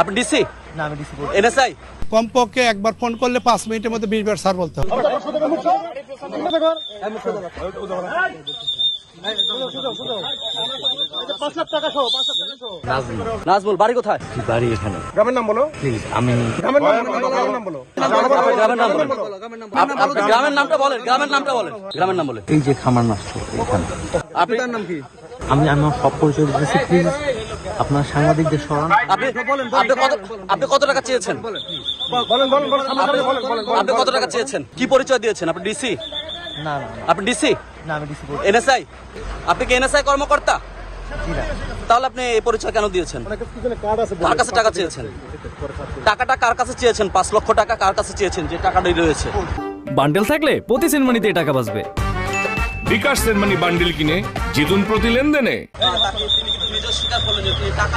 আপনি ডিসি? না, আমি ডিসি। এনএসআই? কমপক্ষে একবার ফোন করলে 5 মিনিটের মধ্যে 20 বার স্যার বলতে হবে। নাজমুল, বাড়ি কোথায়? বাড়ি এখানে। গ্রামের নাম বলো প্লিজ, আমি গ্রামের নাম বলো গ্রামের নাম বলেন। আপনি গ্রামের নামটা বলেন, গ্রামের নামটা বলেন, গ্রামের নাম বলেন। এই যে খামার নষ্ট এখানে। আপনার নাম কি? আমি আমার সব পরিচয় দিতেছি, প্লিজ আপনার সাংবাদিকদের সরান। আপনি কত টাকা চেয়েছেন? আপনি কত টাকা চেয়েছেন? কি পরিচয় দিয়েছেন? আপনি ডিসি? না আপনি ডিসি? না, আমি ডিসি। এনএসআই? আপনি কি এনএসআই কর্মকর্তা? তাহলে আপনি এই পরিচয় কেন দিয়েছেন? কার কাছে টাকা চেয়েছেন? টাকাটা কার কাছে চেয়েছেন? 5 লক্ষ টাকা কার কাছে চেয়েছেন যে টাকাটাই রয়েছে? বান্ডেল থাকলে প্রতি সেনমানিতে টাকা বাঁচবে। বিকাশ সেনমানি বান্ডিল কিনে জিতুন প্রতি লেনদেনে। তাকে তিনি নিজে স্বীকার করলেন যে টাকা